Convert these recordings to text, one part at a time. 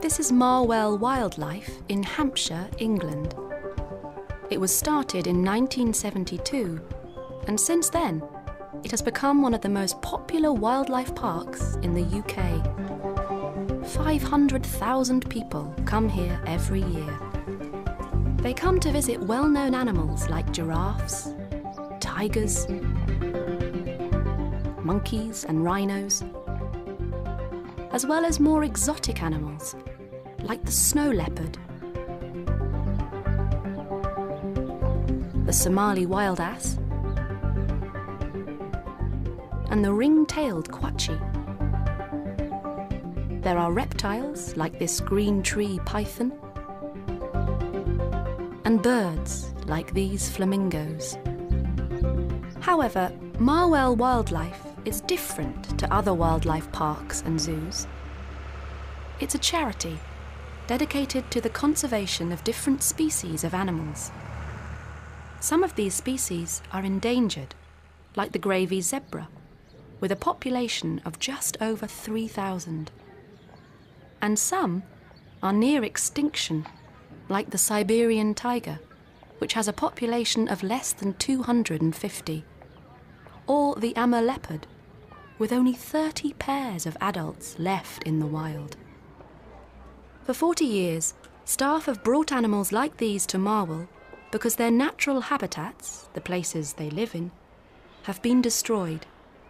This is Marwell Wildlife in Hampshire, England. It was started in 1972, and since then, it has become one of the most popular wildlife parks in the UK. 500,000 people come here every year. They come to visit well-known animals like giraffes, tigers, monkeys and rhinos, as well as more exotic animals like the snow leopard, the Somali wild ass, and the ring-tailed quachi. There are reptiles like this green tree python, and birds like these flamingos. However, Marwell Wildlife is different to other wildlife parks and zoos. It's a charity dedicated to the conservation of different species of animals. Some of these species are endangered, like the gravy zebra, with a population of just over 3,000. And some are near extinction, like the Siberian tiger, which has a population of less than 250, or the Amur leopard, with only 30 pairs of adults left in the wild. For 40 years, staff have brought animals like these to Marwell because their natural habitats, the places they live in, have been destroyed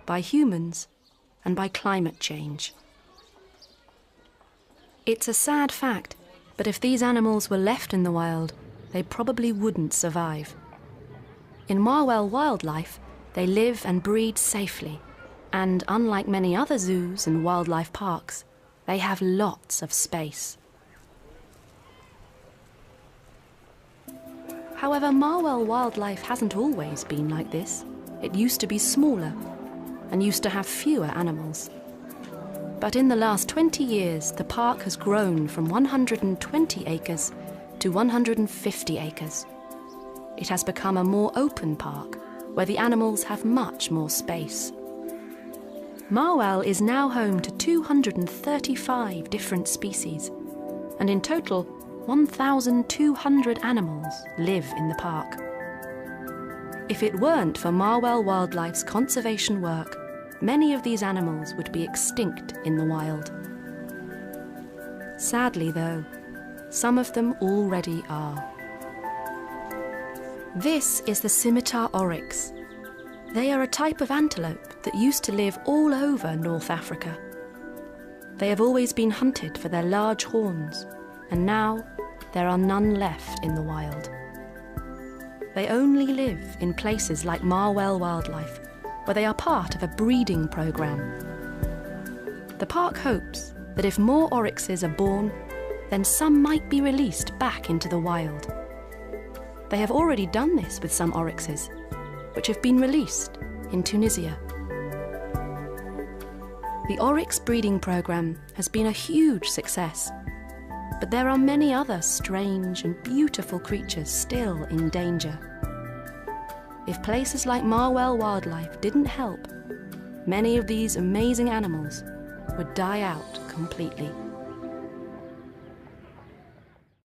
by humans and by climate change. It's a sad fact, but if these animals were left in the wild, they probably wouldn't survive. In Marwell Wildlife, they live and breed safely, and unlike many other zoos and wildlife parks, they have lots of space. However, Marwell Wildlife hasn't always been like this. It used to be smaller and used to have fewer animals. But in the last 20 years, the park has grown from 120 acres to 150 acres. It has become a more open park, where the animals have much more space. Marwell is now home to 235 different species, and in total, 1,200 animals live in the park. If it weren't for Marwell Wildlife's conservation work, many of these animals would be extinct in the wild. Sadly, though, some of them already are. This is the scimitar oryx. They are a type of antelope that used to live all over North Africa. They have always been hunted for their large horns, and now there are none left in the wild. They only live in places like Marwell Wildlife, where they are part of a breeding programme. The park hopes that if more oryxes are born, then some might be released back into the wild. They have already done this with some oryxes, which have been released in Tunisia. The oryx breeding programme has been a huge success, but there are many other strange and beautiful creatures still in danger. If places like Marwell Wildlife didn't help, many of these amazing animals would die out completely.